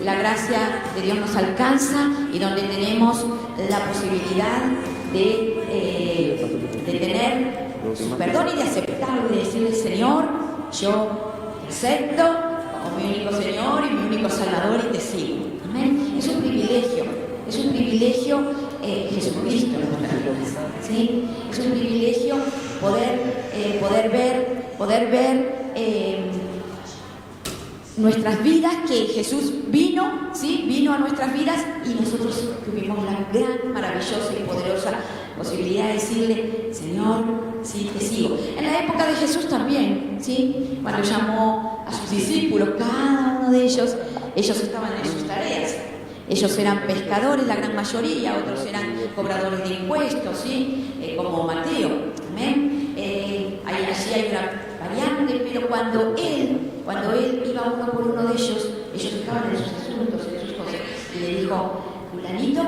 la gracia de Dios nos alcanza y donde tenemos la posibilidad de tener su perdón y de aceptarlo y de decirle: Señor, yo te acepto como mi único Señor y mi único Salvador y te sigo. Amén. Es un privilegio Jesucristo en nuestras vidas, ¿sí? Es un privilegio poder ver nuestras vidas, que Jesús vino, ¿sí? Vino a nuestras vidas y nosotros tuvimos la gran, maravillosa y poderosa posibilidad de decirle: Señor, sí, te sigo. En la época de Jesús también, ¿sí? Cuando llamó a sus discípulos, cada uno de ellos estaban en sus tareas. Ellos eran pescadores, la gran mayoría, otros eran cobradores de impuestos, ¿sí? Como Mateo. ¿Amén? Allí hay una variante, pero cuando él iba uno por uno de ellos estaban en sus asuntos, en sus cosas, y le dijo: fulanito,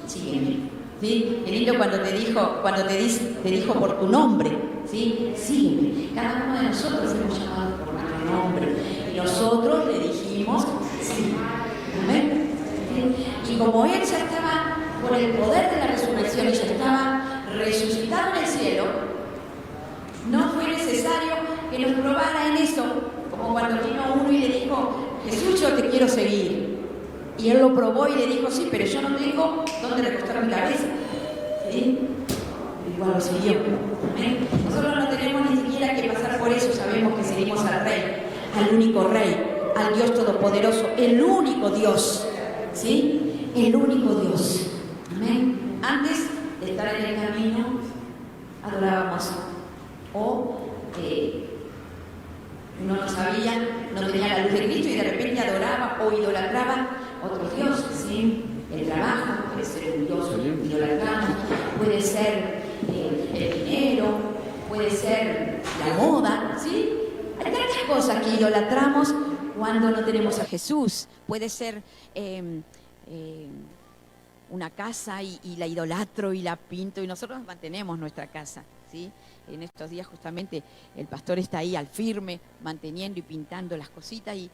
sígueme. ¿Sí? Qué lindo cuando te dijo por tu nombre, ¿sí? Sígueme. Cada uno de nosotros hemos llamado por nuestro nombre y nosotros le dijimos: sí. ¿Amén? Y como él ya estaba por el poder de la resurrección y ya estaba resucitado en el cielo, no fue necesario que nos probara en eso, como cuando vino uno y le dijo: Jesús, yo te quiero seguir. Y él lo probó y le dijo: sí, pero yo no tengo dónde recostar mi cabeza. ¿Sí? Igual lo siguió. ¿Eh? Nosotros no tenemos ni siquiera que pasar por eso, sabemos que seguimos al Rey, al único Rey, al Dios Todopoderoso, el único Dios. ¿Sí? El único Dios. Amén. Antes de estar en el camino, adorábamos. O uno no sabía, no tenía la luz de Cristo y de repente adoraba o idolatraba otros dioses, ¿sí? El trabajo puede ser un dios idolatrado, puede ser el dinero, puede ser la moda, ¿sí? Hay tantas cosas que idolatramos cuando no tenemos a Jesús. Puede ser una casa y la idolatro y la pinto, y nosotros mantenemos nuestra casa, ¿sí? En estos días justamente el pastor está ahí al firme, manteniendo y pintando las cositas y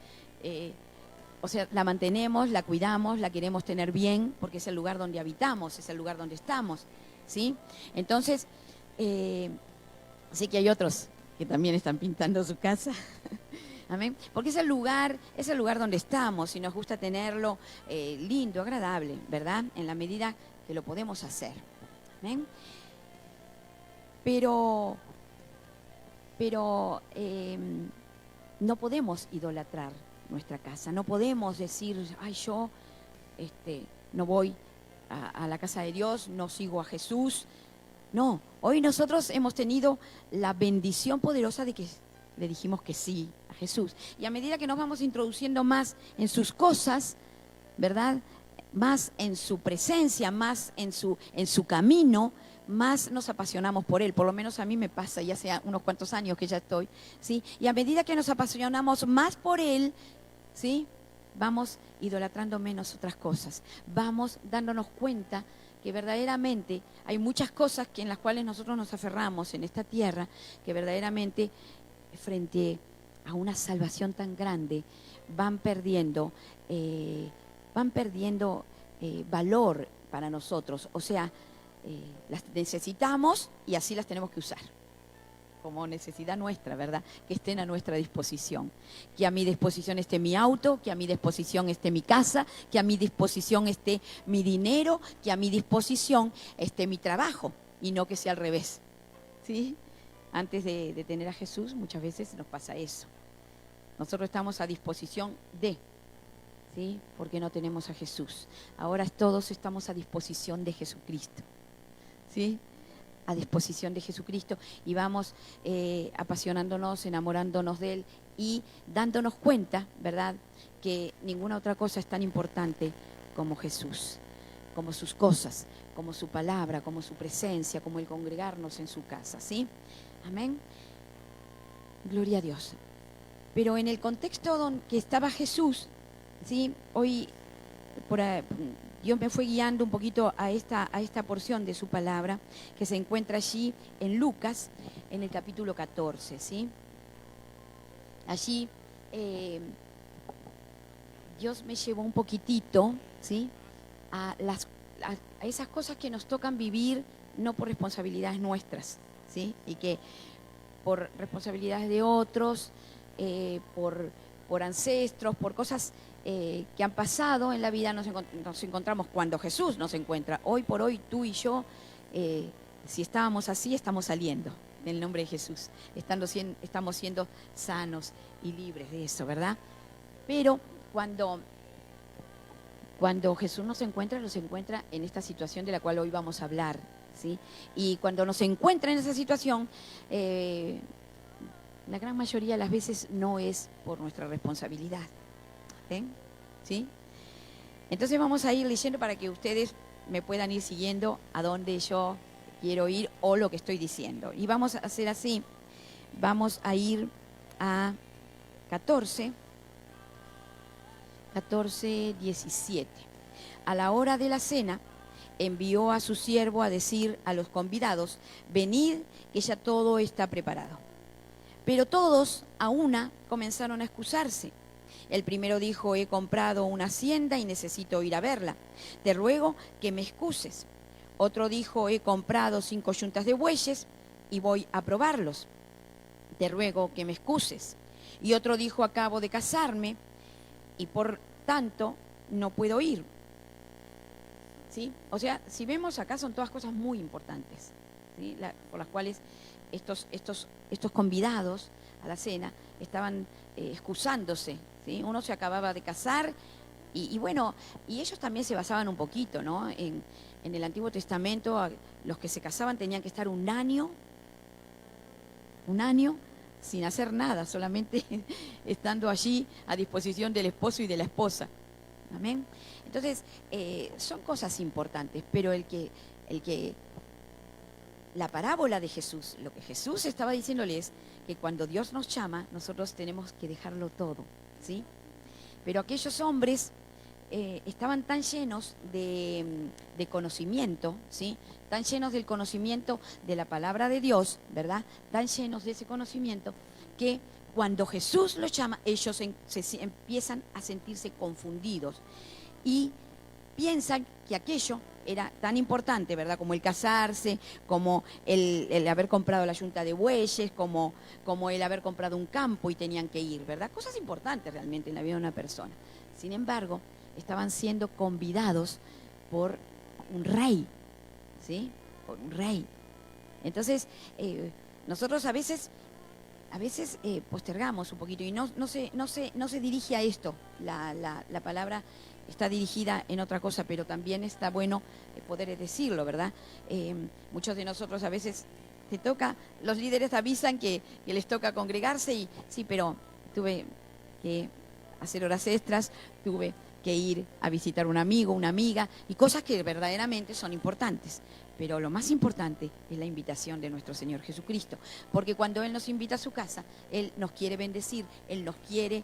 o sea, la mantenemos, la cuidamos, la queremos tener bien, porque es el lugar donde habitamos, es el lugar donde estamos, ¿sí? Entonces, sé que hay otros que también están pintando su casa. Amén. Porque es el lugar donde estamos y nos gusta tenerlo lindo, agradable, ¿verdad? En la medida que lo podemos hacer. Amén. Pero no podemos idolatrar nuestra casa, no podemos decir: ay, yo no voy a la casa de Dios, no sigo a Jesús. No, hoy nosotros hemos tenido la bendición poderosa de que le dijimos que sí a Jesús. Y a medida que nos vamos introduciendo más en sus cosas, ¿verdad? Más en su presencia, más en su camino, más nos apasionamos por Él. Por lo menos a mí me pasa, ya hace unos cuantos años que ya estoy, ¿sí? Y a medida que nos apasionamos más por Él, ¿sí? Vamos idolatrando menos otras cosas. Vamos dándonos cuenta que verdaderamente hay muchas cosas en las cuales nosotros nos aferramos en esta tierra, que verdaderamente frente a una salvación tan grande van perdiendo valor para nosotros. O sea, las necesitamos y así las tenemos que usar como necesidad nuestra, ¿verdad? Que estén a nuestra disposición. Que a mi disposición esté mi auto, que a mi disposición esté mi casa, que a mi disposición esté mi dinero, que a mi disposición esté mi trabajo, y no que sea al revés, ¿sí? Antes de tener a Jesús, muchas veces nos pasa eso. Nosotros estamos a disposición de, ¿sí? Porque no tenemos a Jesús. Ahora todos estamos a disposición de Jesucristo, ¿sí? A disposición de Jesucristo, y vamos apasionándonos, enamorándonos de Él y dándonos cuenta, ¿verdad?, que ninguna otra cosa es tan importante como Jesús, como sus cosas, como su palabra, como su presencia, como el congregarnos en su casa, ¿sí? Amén. Gloria a Dios. Pero en el contexto donde que estaba Jesús, ¿sí? Hoy Dios me fue guiando un poquito a esta porción de su palabra que se encuentra allí en Lucas, en el capítulo 14, ¿sí? Allí Dios me llevó un poquitito, ¿sí?, a esas cosas que nos tocan vivir no por responsabilidades nuestras, ¿sí?, y que por responsabilidades de otros, por ancestros, por cosas que han pasado en la vida, nos encontramos cuando Jesús nos encuentra. Hoy por hoy, tú y yo, si estábamos así, estamos saliendo en el nombre de Jesús. Estamos siendo sanos y libres de eso, ¿verdad? Pero cuando Jesús nos encuentra en esta situación de la cual hoy vamos a hablar, ¿sí? Y cuando nos encuentra en esa situación, la gran mayoría de las veces no es por nuestra responsabilidad. ¿Sí? Entonces vamos a ir leyendo para que ustedes me puedan ir siguiendo a dónde yo quiero ir o lo que estoy diciendo. Y vamos a hacer así, vamos a ir a 14:17. A la hora de la cena, envió a su siervo a decir a los convidados: venid, que ya todo está preparado. Pero todos a una comenzaron a excusarse. El primero dijo: he comprado una hacienda y necesito ir a verla. Te ruego que me excuses. Otro dijo: he comprado 5 yuntas de bueyes y voy a probarlos. Te ruego que me excuses. Y otro dijo: acabo de casarme y por tanto no puedo ir. ¿Sí? O sea, si vemos acá, son todas cosas muy importantes, ¿sí?, por las cuales estos convidados a la cena estaban excusándose, ¿sí? Uno se acababa de casar y bueno, y ellos también se basaban un poquito, ¿no?, en el Antiguo Testamento. Los que se casaban tenían que estar un año sin hacer nada, solamente estando allí a disposición del esposo y de la esposa. Amén. Entonces, son cosas importantes, pero la parábola de Jesús, lo que Jesús estaba diciéndole es que cuando Dios nos llama, nosotros tenemos que dejarlo todo, ¿sí? Pero aquellos hombres estaban tan llenos de conocimiento, ¿sí?, tan llenos del conocimiento de la palabra de Dios, ¿verdad?, tan llenos de ese conocimiento, que cuando Jesús los llama, ellos se empiezan a sentirse confundidos y piensan que aquello era tan importante, ¿verdad?, como el casarse, como el haber comprado la yunta de bueyes, como el haber comprado un campo y tenían que ir, ¿verdad? Cosas importantes realmente en la vida de una persona. Sin embargo, estaban siendo convidados por un rey, ¿sí?, por un rey. Entonces, nosotros a veces postergamos un poquito y no se dirige a esto. La palabra está dirigida en otra cosa, pero también está bueno poder decirlo, ¿verdad? Muchos de nosotros a veces los líderes avisan que les toca congregarse y sí, pero tuve que hacer horas extras, tuve que ir a visitar un amigo, una amiga, y cosas que verdaderamente son importantes. Pero lo más importante es la invitación de nuestro Señor Jesucristo, porque cuando Él nos invita a su casa, Él nos quiere bendecir, Él nos quiere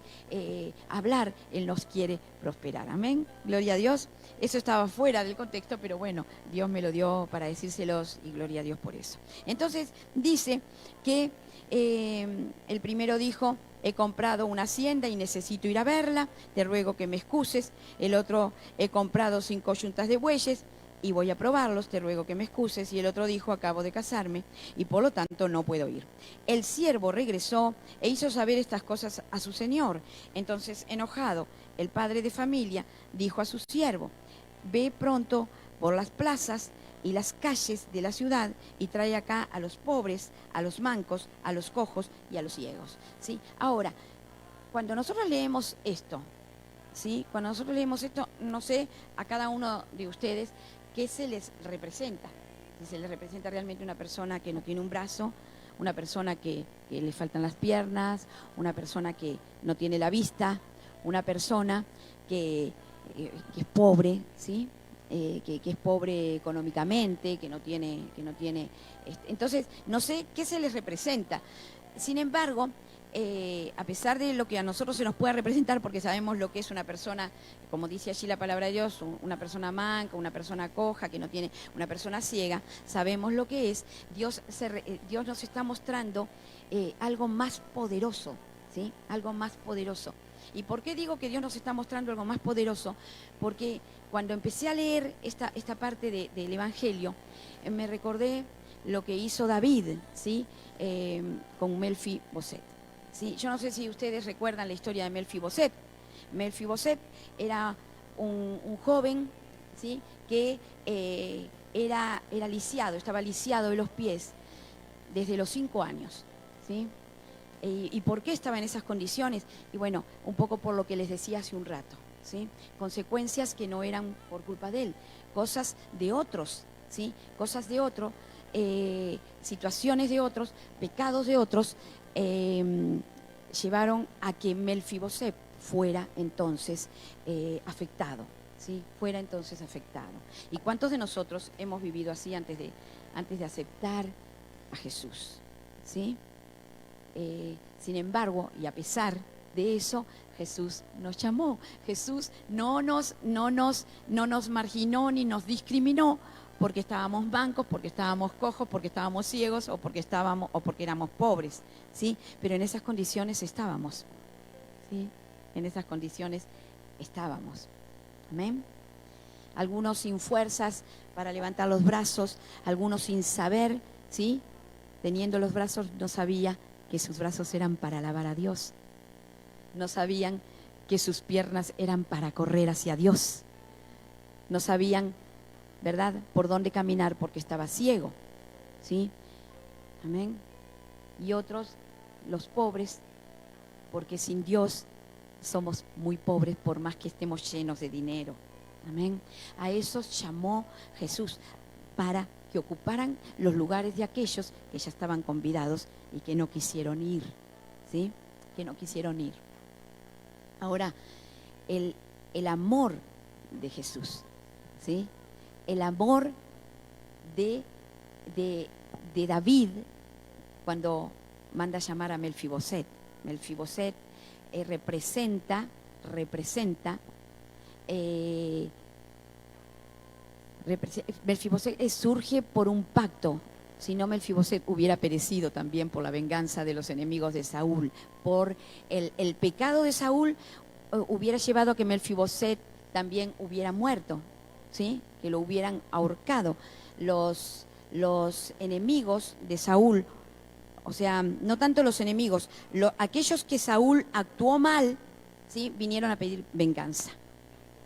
hablar, Él nos quiere prosperar. Amén, gloria a Dios. Eso estaba fuera del contexto, pero bueno, Dios me lo dio para decírselos y gloria a Dios por eso. Entonces dice que el primero dijo: he comprado una hacienda y necesito ir a verla, te ruego que me excuses. El otro: he comprado 5 yuntas de bueyes y voy a probarlos, te ruego que me excuses. Y el otro dijo: acabo de casarme y por lo tanto no puedo ir. El siervo regresó e hizo saber estas cosas a su señor. Entonces, enojado, el padre de familia dijo a su siervo: ve pronto por las plazas y las calles de la ciudad y trae acá a los pobres, a los mancos, a los cojos y a los ciegos. ¿Sí? Ahora, cuando nosotros leemos esto, ¿sí?, no sé a cada uno de ustedes qué se les representa. Si se les representa realmente una persona que no tiene un brazo, una persona que le faltan las piernas, una persona que no tiene la vista, una persona que es pobre, ¿sí?, que es pobre económicamente, que no tiene. Entonces, no sé qué se les representa. Sin embargo, a pesar de lo que a nosotros se nos pueda representar, porque sabemos lo que es una persona, como dice allí la palabra de Dios, una persona manca, una persona coja, que no tiene, una persona ciega, sabemos lo que es. Dios nos está mostrando algo más poderoso, ¿sí?, algo más poderoso. ¿Y por qué digo que Dios nos está mostrando algo más poderoso? Porque cuando empecé a leer esta parte del Evangelio, me recordé lo que hizo David, ¿sí? Con Melfiboset, ¿sí? Yo no sé si ustedes recuerdan la historia de Melfiboset. Melfiboset era un joven, ¿sí? Que era lisiado, estaba lisiado de los pies desde los 5 años, ¿sí? ¿Y por qué estaba en esas condiciones? Y bueno, un poco por lo que les decía hace un rato, ¿sí? Consecuencias que no eran por culpa de él, cosas de otros, ¿sí? Cosas de otros, situaciones de otros, pecados de otros, llevaron a que Melfiboset fuera entonces afectado, ¿sí? Fuera entonces afectado. ¿Y cuántos de nosotros hemos vivido así antes de aceptar a Jesús? ¿Sí? Sin embargo, y a pesar de eso, Jesús nos llamó. Jesús no nos marginó ni nos discriminó porque estábamos mancos, porque estábamos cojos, porque estábamos ciegos o porque éramos pobres, ¿sí? Pero en esas condiciones estábamos, ¿sí? En esas condiciones estábamos. Amén. Algunos sin fuerzas para levantar los brazos, algunos sin saber, ¿sí? Teniendo los brazos, no sabía que sus brazos eran para alabar a Dios. No sabían que sus piernas eran para correr hacia Dios. No sabían, ¿verdad?, por dónde caminar porque estaba ciego, ¿sí? Amén. Y otros, los pobres, porque sin Dios somos muy pobres por más que estemos llenos de dinero. Amén. A esos llamó Jesús para que ocuparan los lugares de aquellos que ya estaban convidados y que no quisieron ir, ¿sí? Que no quisieron ir. Ahora, el amor de Jesús, ¿sí? El amor de David cuando manda a llamar a Melfiboset. Melfiboset representa Melfiboset surge por un pacto. Si no, Melfiboset hubiera perecido también por la venganza de los enemigos de Saúl. Por el pecado de Saúl hubiera llevado a que Melfiboset también hubiera muerto, ¿sí? Que lo hubieran ahorcado. Los enemigos de Saúl, o sea, no tanto los enemigos, aquellos que Saúl actuó mal, ¿sí? Vinieron a pedir venganza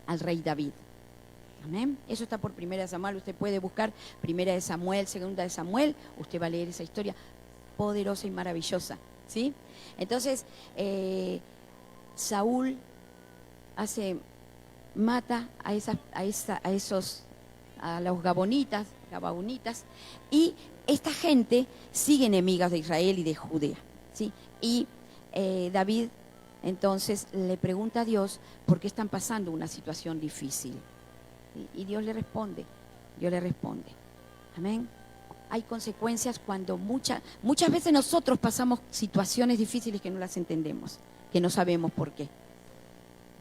al rey David. Amén. Eso está por 1 Samuel. Usted puede buscar 1 Samuel, 2 Samuel. Usted va a leer esa historia poderosa y maravillosa, ¿sí? Entonces, Saúl mata a los gabaonitas, y esta gente sigue enemigas de Israel y de Judea, ¿sí? Y David entonces le pregunta a Dios por qué están pasando una situación difícil. Y Dios le responde. Amén. Hay consecuencias cuando muchas veces nosotros pasamos situaciones difíciles que no las entendemos, que no sabemos por qué.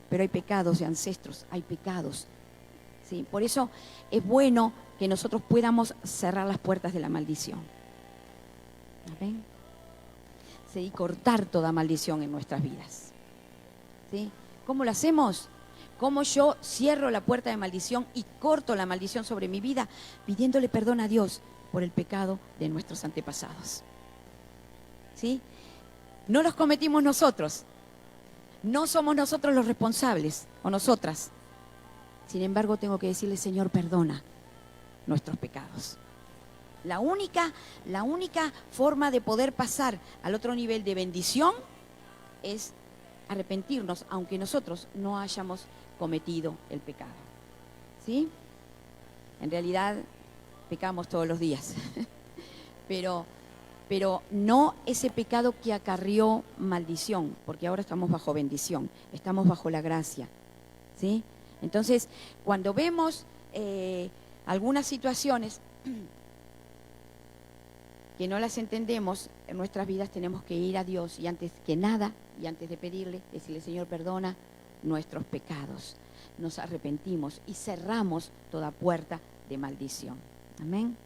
Pero hay pecados de ancestros, hay pecados, ¿sí? Por eso es bueno que nosotros podamos cerrar las puertas de la maldición. Amén. Sí, y cortar toda maldición en nuestras vidas, ¿sí? ¿Cómo lo hacemos? ¿Cómo yo cierro la puerta de maldición y corto la maldición sobre mi vida? Pidiéndole perdón a Dios por el pecado de nuestros antepasados, ¿sí? No los cometimos nosotros. No somos nosotros los responsables, o nosotras. Sin embargo, tengo que decirle, Señor, perdona nuestros pecados. La única forma de poder pasar al otro nivel de bendición es arrepentirnos, aunque nosotros no hayamos cometido el pecado, ¿sí? En realidad, pecamos todos los días, pero no ese pecado que acarrió maldición, porque ahora estamos bajo bendición, estamos bajo la gracia, ¿sí? Entonces, cuando vemos algunas situaciones que no las entendemos en nuestras vidas, tenemos que ir a Dios y antes que nada, y antes de pedirle, decirle, Señor, perdona nuestros pecados. Nos arrepentimos y cerramos toda puerta de maldición. Amén.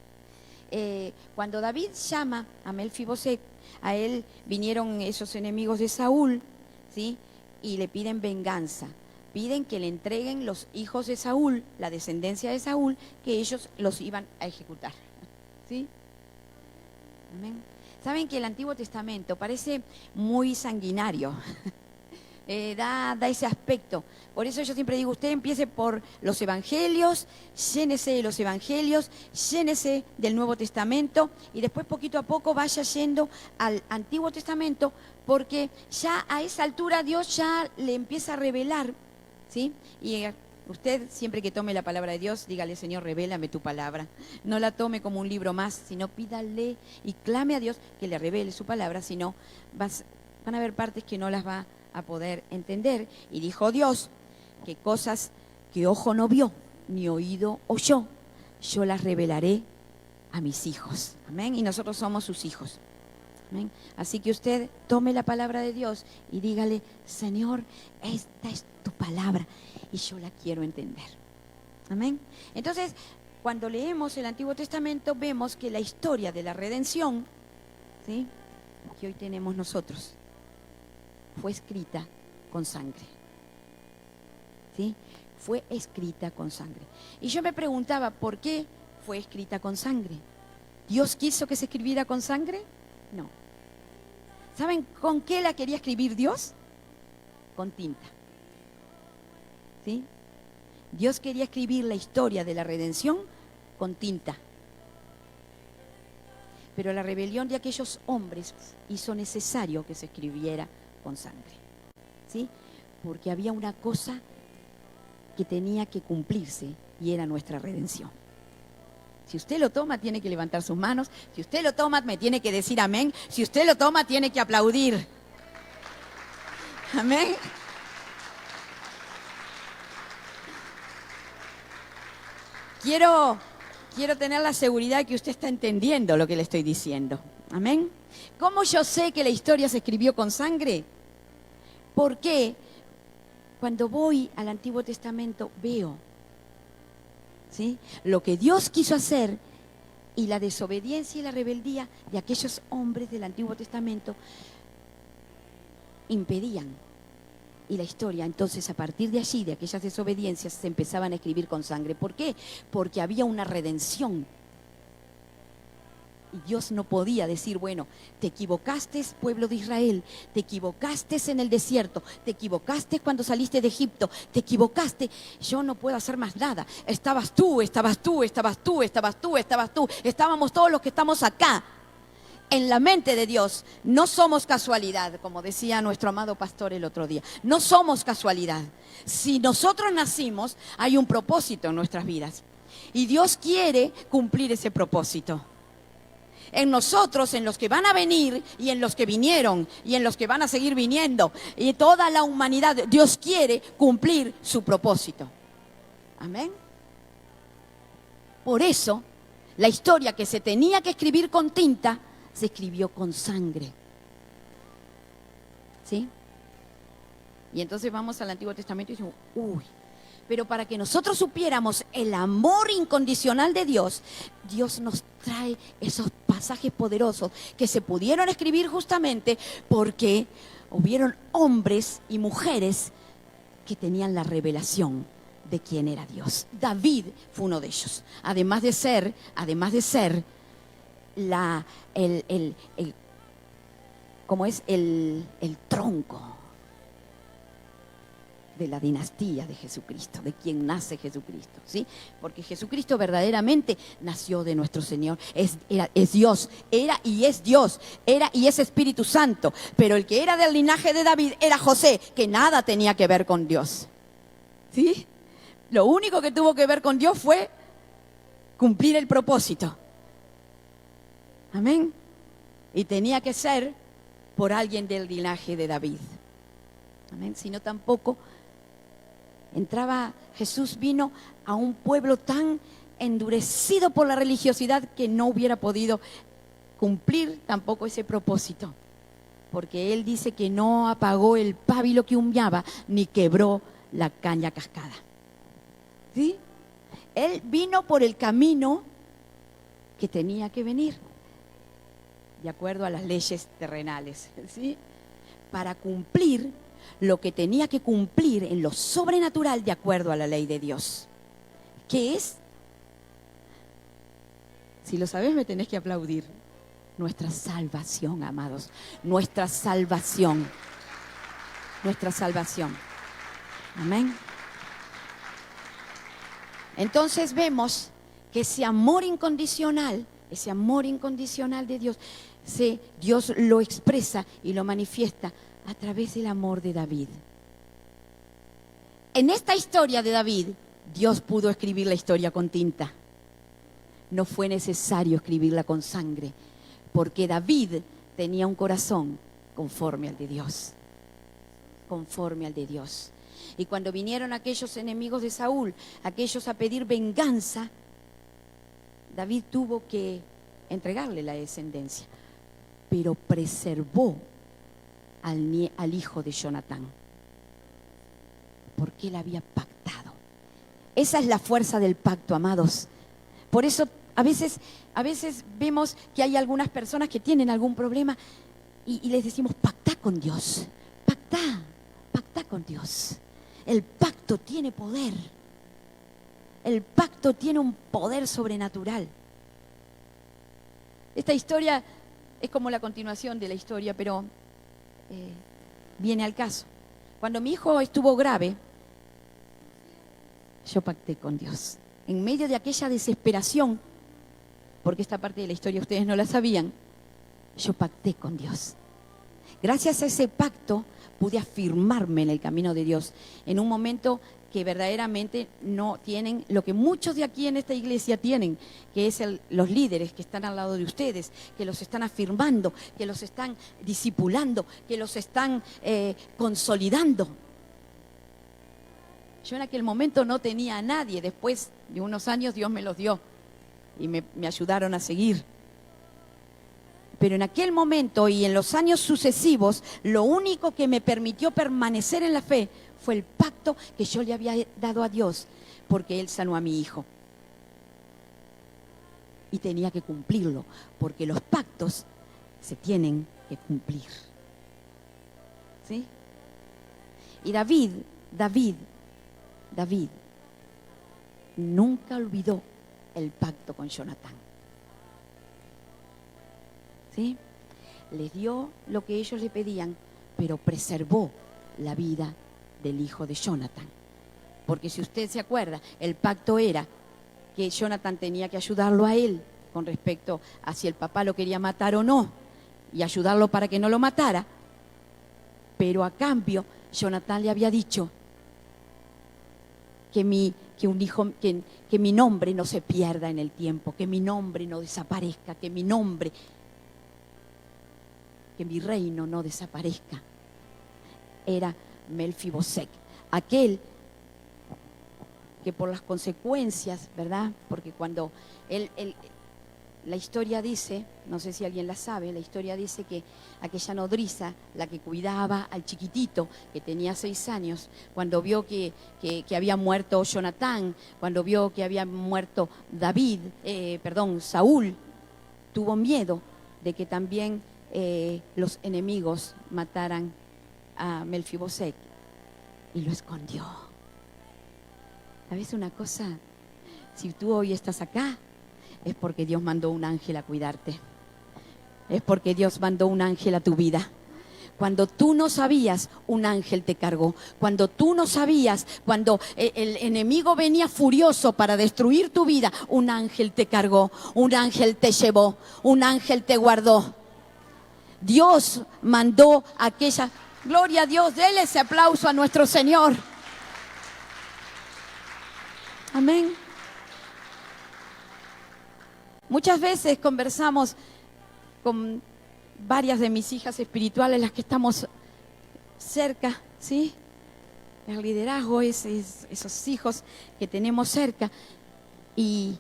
Cuando David llama a Melfiboset, a él vinieron esos enemigos de Saúl, ¿sí? y le piden venganza. Piden que le entreguen los hijos de Saúl, la descendencia de Saúl, que ellos los iban a ejecutar. ¿Sí? Amén. Saben que el Antiguo Testamento parece muy sanguinario. Da ese aspecto. Por eso yo siempre digo, usted empiece por los evangelios, llénese de los evangelios, llénese del Nuevo Testamento y después poquito a poco vaya yendo al Antiguo Testamento, porque ya a esa altura Dios ya le empieza a revelar, ¿sí? Y usted siempre que tome la palabra de Dios, dígale: Señor, revélame tu palabra. No la tome como un libro más, sino pídale y clame a Dios que le revele su palabra, si no van a haber partes que no las va a poder entender. Y dijo Dios que cosas que ojo no vio, ni oído oyó, yo las revelaré a mis hijos. Amén. Y nosotros somos sus hijos. Amén. Así que usted tome la palabra de Dios y dígale: Señor, esta es tu palabra y yo la quiero entender. Amén. Entonces, cuando leemos el Antiguo Testamento, vemos que la historia de la redención, ¿sí?, que hoy tenemos nosotros, fue escrita con sangre. ¿Sí? Fue escrita con sangre. Y yo me preguntaba, ¿por qué fue escrita con sangre? ¿Dios quiso que se escribiera con sangre? No. ¿Saben con qué la quería escribir Dios? Con tinta. ¿Sí? Dios quería escribir la historia de la redención con tinta. Pero la rebelión de aquellos hombres hizo necesario que se escribiera con sangre. ¿Sí? Porque había una cosa que tenía que cumplirse y era nuestra redención. Si usted lo toma, tiene que levantar sus manos. Si usted lo toma, me tiene que decir amén. Si usted lo toma, tiene que aplaudir. Amén. Quiero tener la seguridad de que usted está entendiendo lo que le estoy diciendo. Amén. ¿Cómo yo sé que la historia se escribió con sangre? Porque cuando voy al Antiguo Testamento veo, ¿sí?, lo que Dios quiso hacer y la desobediencia y la rebeldía de aquellos hombres del Antiguo Testamento impedían. Y la historia, entonces, a partir de allí, de aquellas desobediencias, se empezaban a escribir con sangre. ¿Por qué? Porque había una redención. Y Dios no podía decir: bueno, te equivocaste, pueblo de Israel, te equivocaste en el desierto, te equivocaste cuando saliste de Egipto, te equivocaste, yo no puedo hacer más nada. Estabas tú, estábamos todos los que estamos acá. En la mente de Dios no somos casualidad, como decía nuestro amado pastor el otro día. No somos casualidad. Si nosotros nacimos, hay un propósito en nuestras vidas. Y Dios quiere cumplir ese propósito. En nosotros, en los que van a venir y en los que vinieron y en los que van a seguir viniendo y toda la humanidad, Dios quiere cumplir su propósito. Amén. Por eso, la historia que se tenía que escribir con tinta se escribió con sangre. ¿Sí? Y entonces vamos al Antiguo Testamento y decimos: uy, pero para que nosotros supiéramos el amor incondicional de Dios, Dios nos trae esos pasajes poderosos que se pudieron escribir justamente porque hubieron hombres y mujeres que tenían la revelación de quién era Dios. David fue uno de ellos. Además de ser el tronco de la dinastía de Jesucristo, de quien nace Jesucristo, ¿sí? Porque Jesucristo verdaderamente nació de nuestro Señor, es Dios, era y es Dios, era y es Espíritu Santo, pero el que era del linaje de David era José, que nada tenía que ver con Dios, ¿sí? Lo único que tuvo que ver con Dios fue cumplir el propósito. Amén. Y tenía que ser por alguien del linaje de David. Amén. Si no, tampoco Jesús vino a un pueblo tan endurecido por la religiosidad que no hubiera podido cumplir tampoco ese propósito. Porque Él dice que no apagó el pábilo que humeaba ni quebró la caña cascada. ¿Sí? Él vino por el camino que tenía que venir, de acuerdo a las leyes terrenales, ¿sí?, para cumplir lo que tenía que cumplir en lo sobrenatural de acuerdo a la ley de Dios. ¿Qué es? Si lo sabes, me tenés que aplaudir. Nuestra salvación, amados. Nuestra salvación. Nuestra salvación. Amén. Entonces vemos que ese amor incondicional de Dios, Dios lo expresa y lo manifiesta a través del amor de David. En esta historia de David, Dios pudo escribir la historia con tinta. No fue necesario escribirla con sangre, porque David tenía un corazón conforme al de Dios. Conforme al de Dios. Y cuando vinieron aquellos enemigos de Saúl, aquellos a pedir venganza, David tuvo que entregarle la descendencia, pero preservó al hijo de Jonatán, porque él había pactado. Esa es la fuerza del pacto, amados. Por eso a veces vemos que hay algunas personas que tienen algún problema y les decimos, pactá con Dios, pactá con Dios. El pacto tiene poder. El pacto tiene un poder sobrenatural. Esta historia es como la continuación de la historia, pero viene al caso. Cuando mi hijo estuvo grave, yo pacté con Dios. En medio de aquella desesperación, porque esta parte de la historia ustedes no la sabían, yo pacté con Dios. Gracias a ese pacto pude afirmarme en el camino de Dios, en un momento que verdaderamente no tienen lo que muchos de aquí en esta iglesia tienen, que es los líderes que están al lado de ustedes, que los están afirmando, que los están discipulando, que los están consolidando. Yo en aquel momento no tenía a nadie. Después de unos años Dios me los dio y me ayudaron a seguir. Pero en aquel momento y en los años sucesivos, lo único que me permitió permanecer en la fe fue el pacto que yo le había dado a Dios, porque Él sanó a mi hijo. Y tenía que cumplirlo, porque los pactos se tienen que cumplir. ¿Sí? Y David nunca olvidó el pacto con Jonatán. ¿Sí? Les dio lo que ellos le pedían, pero preservó la vida del hijo de Jonatán. Porque si usted se acuerda, el pacto era que Jonatán tenía que ayudarlo a él con respecto a si el papá lo quería matar o no, y ayudarlo para que no lo matara. Pero a cambio, Jonatán le había dicho que mi nombre no se pierda en el tiempo, que mi nombre no desaparezca, que mi reino no desaparezca. Era Melfibosec, aquel que por las consecuencias, ¿verdad? Porque cuando la historia dice, no sé si alguien la sabe, la historia dice que aquella nodriza, la que cuidaba al chiquitito que tenía 6 años, cuando vio que había muerto Jonatán, cuando vio que había muerto Saúl, tuvo miedo de que también los enemigos mataran a Melfibosec y lo escondió. ¿Sabes una cosa? Si tú hoy estás acá, es porque Dios mandó un ángel a cuidarte. Es porque Dios mandó un ángel a tu vida. Cuando tú no sabías, un ángel te cargó. Cuando tú no sabías, cuando el enemigo venía furioso para destruir tu vida, un ángel te cargó, un ángel te llevó, un ángel te guardó. Dios mandó aquella... Gloria a Dios, déle ese aplauso a nuestro Señor. Amén. Muchas veces conversamos con varias de mis hijas espirituales, las que estamos cerca, ¿sí? El liderazgo, esos hijos que tenemos cerca. Y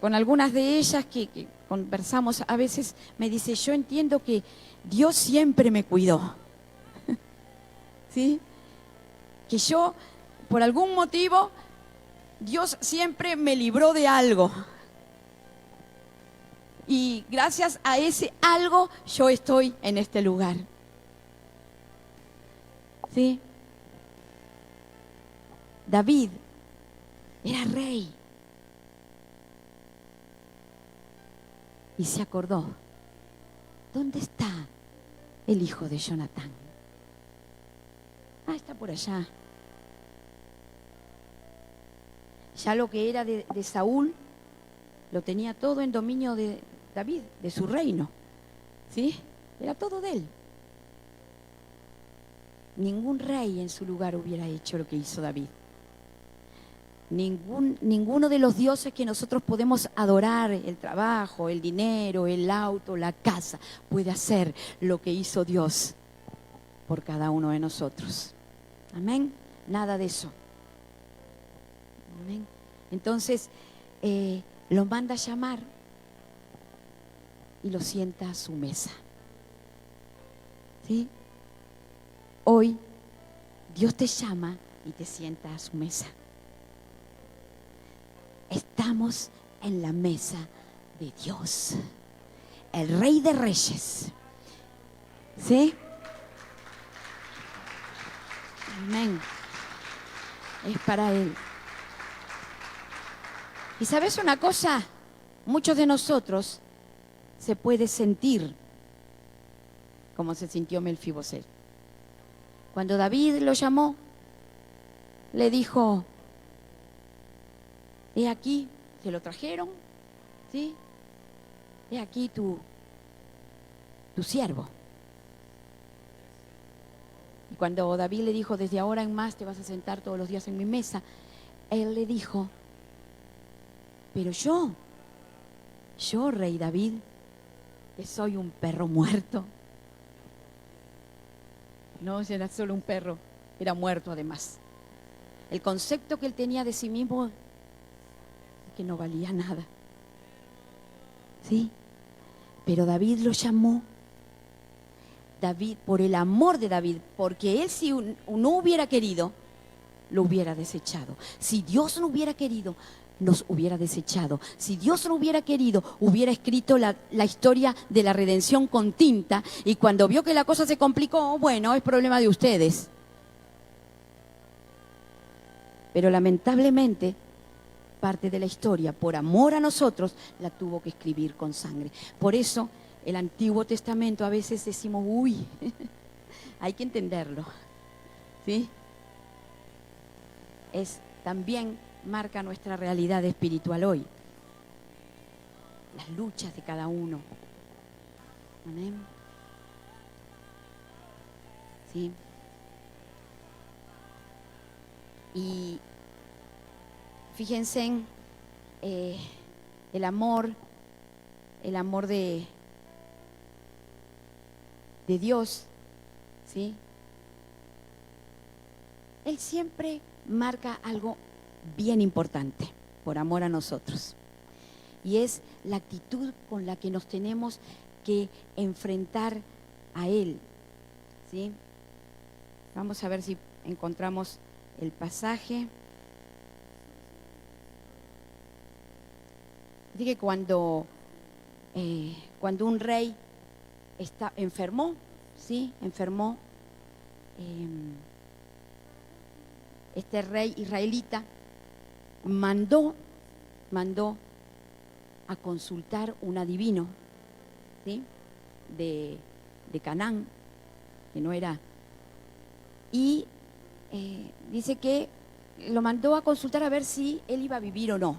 con algunas de ellas que conversamos, a veces me dice, yo entiendo que Dios siempre me cuidó. ¿Sí? Que yo, por algún motivo, Dios siempre me libró de algo. Y gracias a ese algo, yo estoy en este lugar. ¿Sí? David era rey. Y se acordó, ¿dónde está el hijo de Jonatán? Está por allá. Ya lo que era de Saúl, lo tenía todo en dominio de David, de su reino. ¿Sí? Era todo de él. Ningún rey en su lugar hubiera hecho lo que hizo David. Ninguno de los dioses que nosotros podemos adorar, el trabajo, el dinero, el auto, la casa, puede hacer lo que hizo Dios por cada uno de nosotros. Amén. Nada de eso. Amén. Entonces lo manda a llamar y lo sienta a su mesa. ¿Sí? Hoy Dios te llama y te sienta a su mesa. Estamos en la mesa de Dios, el Rey de Reyes. ¿Sí? Amén. Es para Él. Y ¿sabes una cosa? Muchos de nosotros se puede sentir como se sintió Melfiboset. Cuando David lo llamó, le dijo: he aquí, se lo trajeron, ¿sí? He aquí tu siervo. Y cuando David le dijo: desde ahora en más te vas a sentar todos los días en mi mesa, él le dijo: pero yo, rey David, que soy un perro muerto. No era solo un perro, era muerto además. El concepto que él tenía de sí mismo, que no valía nada. ¿Sí? Pero David lo llamó. David, por el amor de David, porque él, si no hubiera querido, lo hubiera desechado. Si Dios no hubiera querido, nos hubiera desechado. Si Dios no hubiera querido, hubiera escrito la historia de la redención con tinta, y cuando vio que la cosa se complicó, bueno, es problema de ustedes. Pero lamentablemente, parte de la historia, por amor a nosotros, la tuvo que escribir con sangre. Por eso, el Antiguo Testamento a veces decimos: uy, hay que entenderlo. ¿Sí? También marca nuestra realidad espiritual hoy. Las luchas de cada uno. Amén. ¿Sí? Y fíjense en el amor de Dios, ¿sí? Él siempre marca algo bien importante por amor a nosotros, y es la actitud con la que nos tenemos que enfrentar a Él, ¿sí? Vamos a ver si encontramos el pasaje. Dice que cuando un rey enfermó, ¿sí? Enfermó, este rey israelita mandó a consultar un adivino, ¿sí? de Canaán, que no era, y dice que lo mandó a consultar a ver si él iba a vivir o no.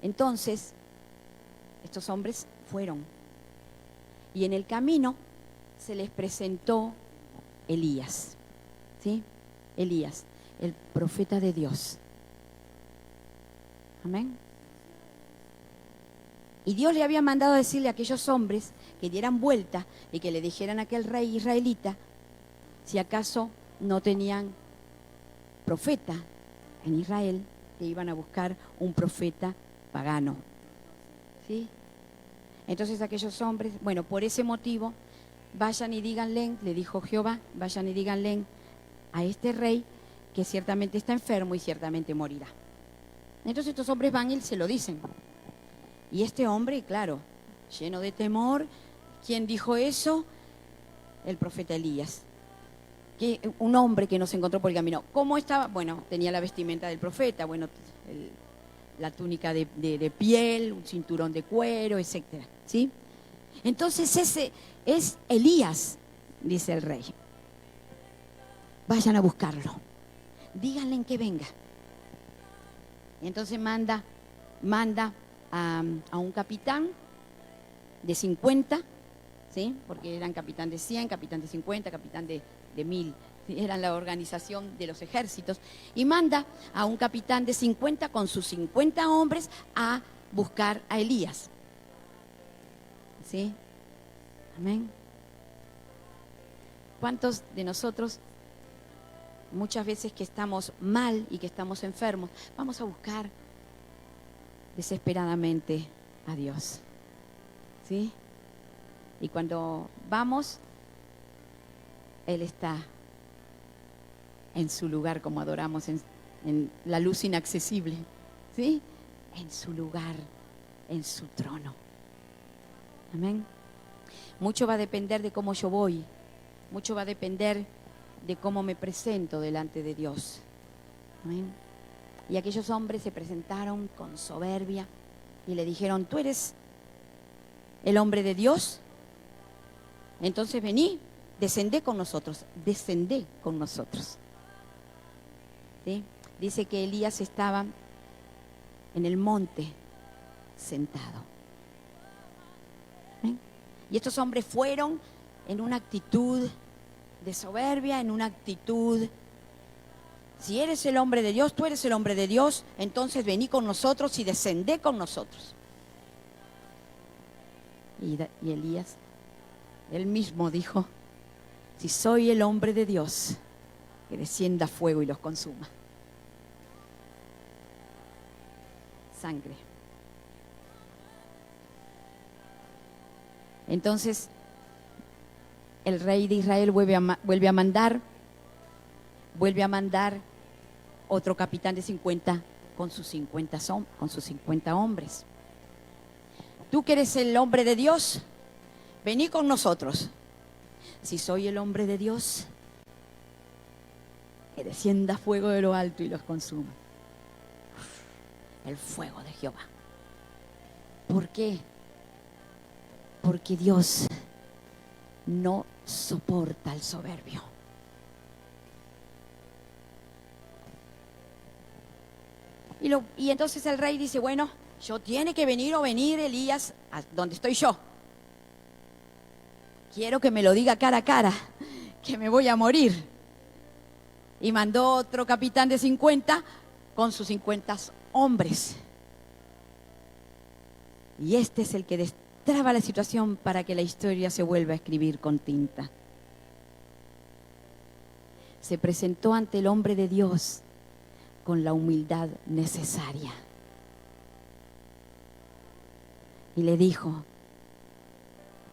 Entonces, estos hombres fueron, y en el camino se les presentó Elías, ¿sí? Elías, el profeta de Dios. Amén. Y Dios le había mandado decirle a aquellos hombres que dieran vuelta y que le dijeran a aquel rey israelita si acaso no tenían profeta en Israel, que iban a buscar un profeta pagano. ¿Sí? Entonces aquellos hombres, bueno, por ese motivo, vayan y díganle, le dijo Jehová, vayan y díganle a este rey que ciertamente está enfermo y ciertamente morirá. Entonces estos hombres van y se lo dicen. Y este hombre, claro, lleno de temor, ¿quién dijo eso? El profeta Elías. que un hombre que nos encontró por el camino. ¿Cómo estaba? Bueno, tenía la vestimenta del profeta, bueno, la túnica de piel, un cinturón de cuero, etcétera, ¿sí? Entonces ese es Elías, dice el rey. Vayan a buscarlo, díganle en que venga. Y entonces manda a un capitán de 50, ¿sí? Porque eran capitán de 100, capitán de 50, capitán de 1000, ¿sí? Eran la organización de los ejércitos. Y manda a un capitán de 50 con sus 50 hombres a buscar a Elías. ¿Sí? Amén. ¿Cuántos de nosotros, muchas veces que estamos mal y que estamos enfermos, vamos a buscar desesperadamente a Dios? ¿Sí? Y cuando vamos, Él está en su lugar, como adoramos en la luz inaccesible, ¿sí? En su lugar, en su trono. Amén. Mucho va a depender de cómo yo voy, mucho va a depender de cómo me presento delante de Dios. Amén. Y aquellos hombres se presentaron con soberbia y le dijeron: ¿tú eres el hombre de Dios? Entonces vení, descendé con nosotros, descendé con nosotros. ¿Sí? Dice que Elías estaba en el monte sentado. ¿Sí? Y estos hombres fueron en una actitud de soberbia, en una actitud: si eres el hombre de Dios, tú eres el hombre de Dios, entonces vení con nosotros y descendé con nosotros. Y Elías, él mismo dijo: si soy el hombre de Dios, que descienda fuego y los consuma. Sangre. Entonces, el rey de Israel vuelve a mandar otro capitán de 50 con sus 50 hombres. Tú que eres el hombre de Dios, vení con nosotros. Si soy el hombre de Dios, que descienda fuego de lo alto y los consuma. El fuego de Jehová. ¿Por qué? Porque Dios no soporta al soberbio. Y entonces el rey dice: bueno, yo tiene que venir Elías a donde estoy yo. Quiero que me lo diga cara a cara, que me voy a morir. Y mandó otro capitán de 50 con sus 50 hombres. Y este es el que destraba la situación para que la historia se vuelva a escribir con tinta. Se presentó ante el hombre de Dios con la humildad necesaria. Y le dijo: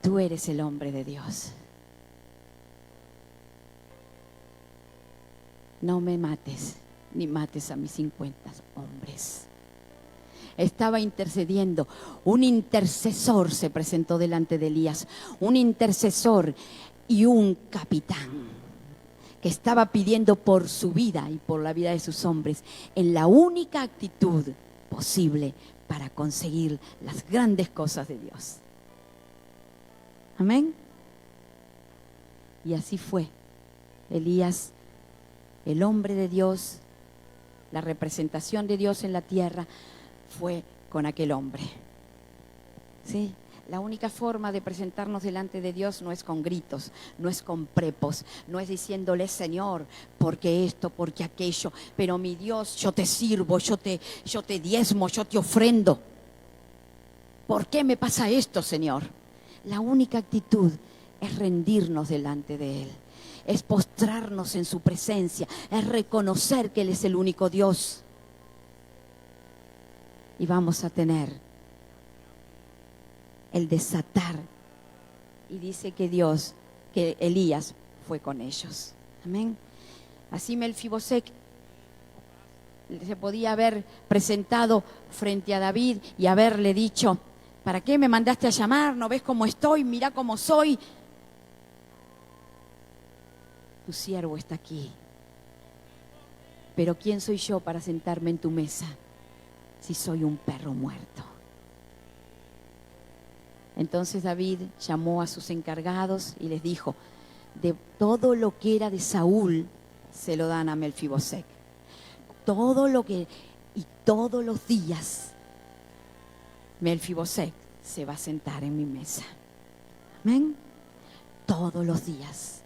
tú eres el hombre de Dios. No me mates, ni mates a mis 50 hombres. Estaba intercediendo. Un intercesor se presentó delante de Elías. Un intercesor y un capitán que estaba pidiendo por su vida y por la vida de sus hombres, en la única actitud posible para conseguir las grandes cosas de Dios. Amén. Y así fue. Elías, el hombre de Dios, la representación de Dios en la tierra, fue con aquel hombre. ¿Sí? La única forma de presentarnos delante de Dios no es con gritos, no es con prepos, no es diciéndole: Señor, porque esto, porque aquello, pero mi Dios, yo te sirvo, yo te diezmo, yo te ofrendo. ¿Por qué me pasa esto, Señor? La única actitud es rendirnos delante de Él, es postrarnos en su presencia, es reconocer que Él es el único Dios. Y vamos a tener el desatar. Y dice que Elías fue con ellos. Amén. Así Melfibosec se podía haber presentado frente a David y haberle dicho: ¿para qué me mandaste a llamar? ¿No ves cómo estoy? Mirá cómo soy. tu siervo está aquí. Pero ¿quién soy yo para sentarme en tu mesa si soy un perro muerto? Entonces David llamó a sus encargados y les dijo: de todo lo que era de Saúl se lo dan a Melfibosec. Todo lo que, y todos los días Melfibosec se va a sentar en mi mesa. Amén. Todos los días.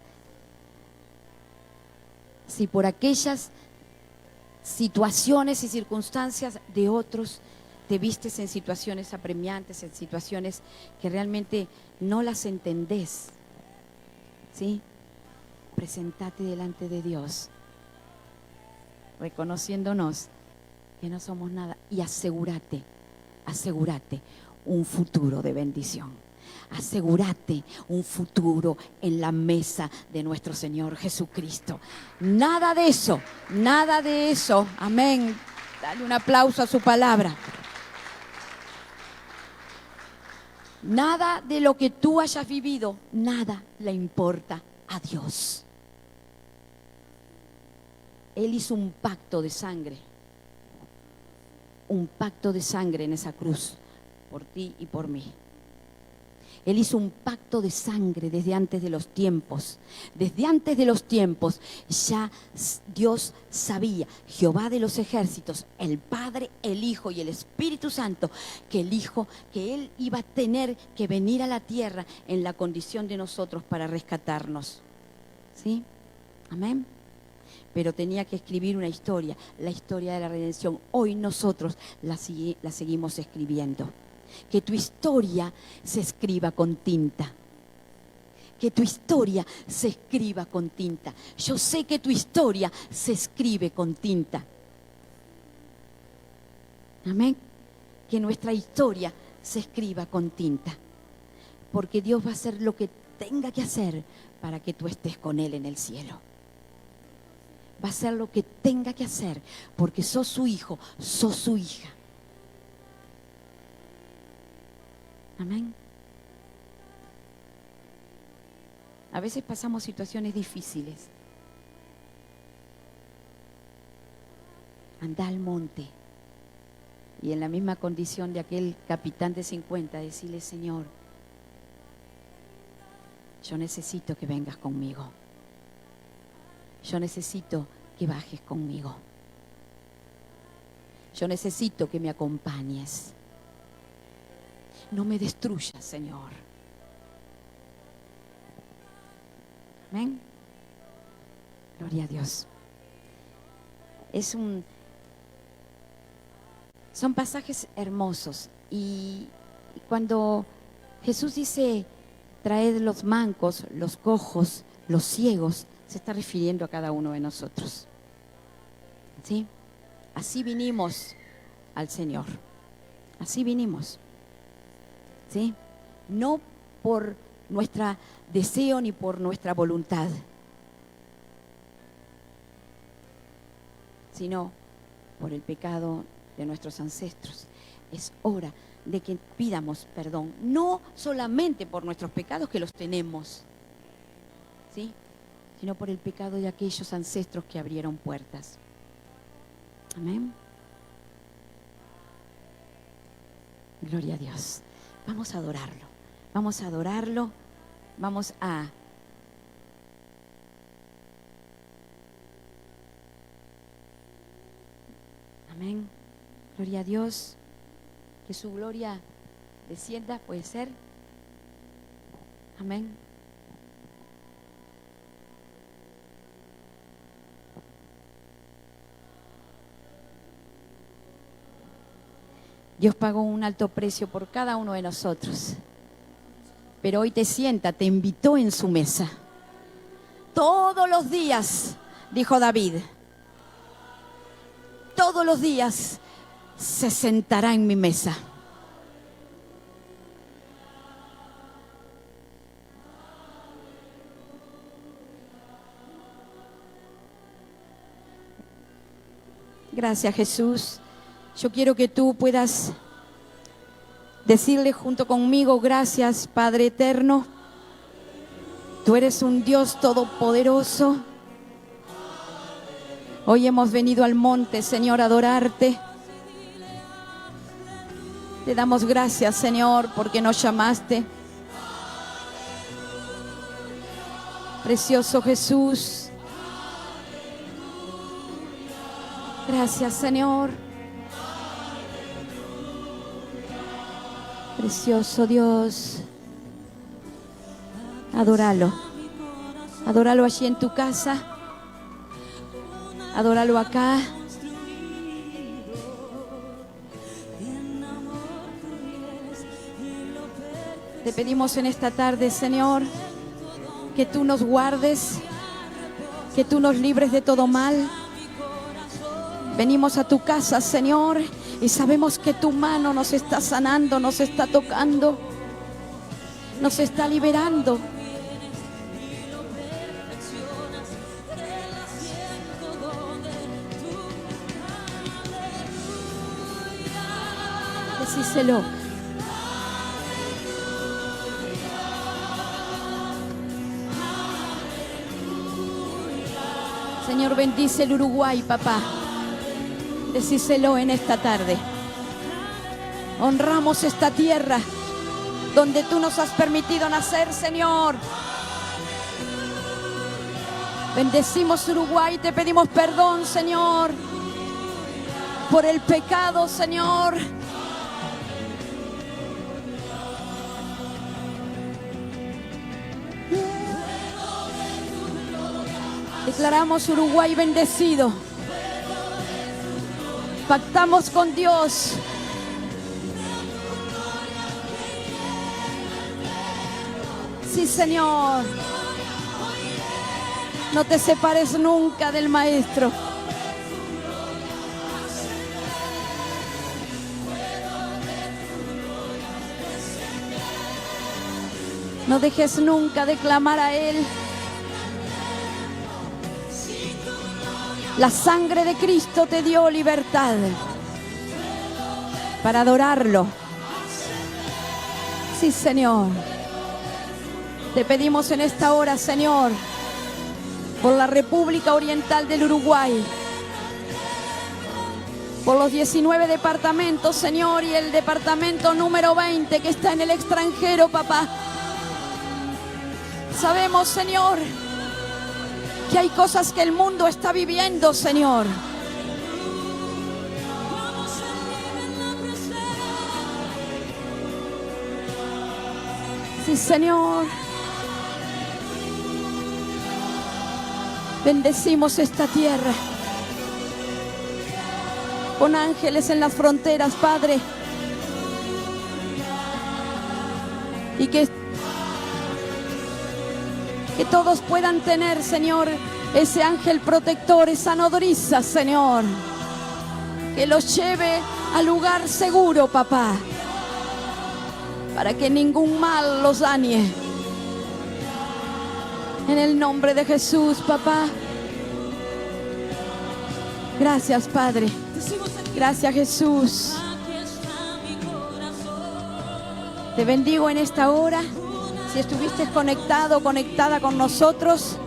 Si por aquellas situaciones y circunstancias de otros te vistes en situaciones apremiantes, en situaciones que realmente no las entendés, ¿sí? Presentate delante de Dios, reconociéndonos que no somos nada, y asegúrate un futuro de bendición. Asegúrate un futuro en la mesa de nuestro Señor Jesucristo. Nada de eso, amén. Dale un aplauso a su palabra. Nada de lo que tú hayas vivido, nada le importa a Dios. Él hizo un pacto de sangre en esa cruz, por ti y por mí. Él hizo un pacto de sangre desde antes de los tiempos. Desde antes de los tiempos ya Dios sabía, Jehová de los ejércitos, el Padre, el Hijo y el Espíritu Santo, que Él iba a tener que venir a la tierra en la condición de nosotros para rescatarnos. ¿Sí? Amén. Pero tenía que escribir una historia, la historia de la redención. Hoy nosotros la seguimos escribiendo. Que tu historia se escriba con tinta. Que tu historia se escriba con tinta. Yo sé que tu historia se escribe con tinta. Amén. Que nuestra historia se escriba con tinta. Porque Dios va a hacer lo que tenga que hacer para que tú estés con Él en el cielo. Va a hacer lo que tenga que hacer porque sos su hijo, sos su hija. Amén. A veces pasamos situaciones difíciles. Anda al monte y en la misma condición de aquel capitán de 50, decirle: Señor, yo necesito que vengas conmigo. Yo necesito que bajes conmigo. Yo necesito que me acompañes. No me destruyas, Señor. Amén. Gloria a Dios. Son pasajes hermosos. Y cuando Jesús dice: traed los mancos, los cojos, los ciegos, se está refiriendo a cada uno de nosotros. ¿Sí? Así vinimos al Señor. Así vinimos. ¿Sí? No por nuestro deseo ni por nuestra voluntad, sino por el pecado de nuestros ancestros. Es hora de que pidamos perdón, no solamente por nuestros pecados, que los tenemos, ¿sí?, sino por el pecado de aquellos ancestros que abrieron puertas. Amén. Gloria a Dios. Vamos a adorarlo. Vamos a adorarlo. Vamos a... Amén. Gloria a Dios. Que su gloria descienda, puede ser. Amén. Dios pagó un alto precio por cada uno de nosotros. Pero hoy te sienta, te invitó en su mesa. Todos los días, dijo David, todos los días se sentará en mi mesa. Gracias, Jesús. Yo quiero que tú puedas decirle junto conmigo: gracias, Padre eterno. Tú eres un Dios todopoderoso. Hoy hemos venido al monte, Señor, a adorarte. Te damos gracias, Señor, porque nos llamaste. Precioso Jesús. Gracias, Señor. Precioso Dios. Adóralo. Adóralo allí en tu casa. Adóralo acá. Te pedimos en esta tarde, Señor, que tú nos guardes, que tú nos libres de todo mal. Venimos a tu casa, Señor, y sabemos que tu mano nos está sanando, nos está tocando, nos está liberando. Decíselo. Señor, bendice el Uruguay, papá. Decíselo en esta tarde. Honramos esta tierra donde tú nos has permitido nacer, Señor. Bendecimos Uruguay, te pedimos perdón, Señor, por el pecado, Señor. Declaramos Uruguay bendecido. Pactamos con Dios. Sí, Señor. No te separes nunca del Maestro. No dejes nunca de clamar a Él. La sangre de Cristo te dio libertad para adorarlo. Sí, Señor. Te pedimos en esta hora, Señor, por la República Oriental del Uruguay, por los 19 departamentos, Señor, y el departamento número 20 que está en el extranjero, papá. Sabemos, Señor, que hay cosas que el mundo está viviendo, Señor. Sí, Señor. Bendecimos esta tierra. Pon ángeles en las fronteras, Padre. Y que todos puedan tener, Señor, ese ángel protector, esa nodriza, Señor, que los lleve al lugar seguro, papá, para que ningún mal los dañe. En el nombre de Jesús, papá. Gracias, Padre. Gracias, Jesús. Te bendigo en esta hora. Si estuviste conectado, conectada con nosotros,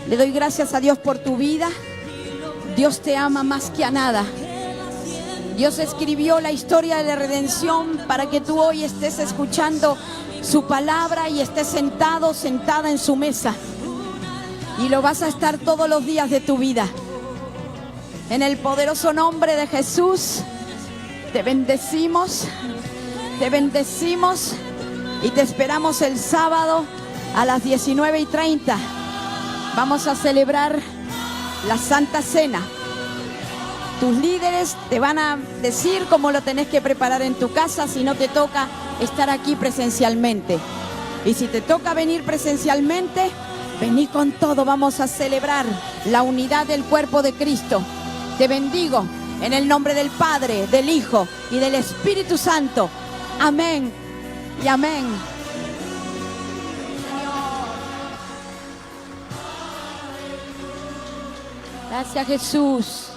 le doy gracias a Dios por tu vida. Dios te ama más que a nada. Dios escribió la historia de la redención para que tú hoy estés escuchando su palabra y estés sentado, sentada en su mesa. Y lo vas a estar todos los días de tu vida. En el poderoso nombre de Jesús, te bendecimos, y te esperamos el sábado a las 19:30. Vamos a celebrar la Santa Cena. Tus líderes te van a decir cómo lo tenés que preparar en tu casa si no te toca estar aquí presencialmente. Y si te toca venir presencialmente, vení con todo. Vamos a celebrar la unidad del cuerpo de Cristo. Te bendigo en el nombre del Padre, del Hijo y del Espíritu Santo. Amén y amén. Gracias, Jesús.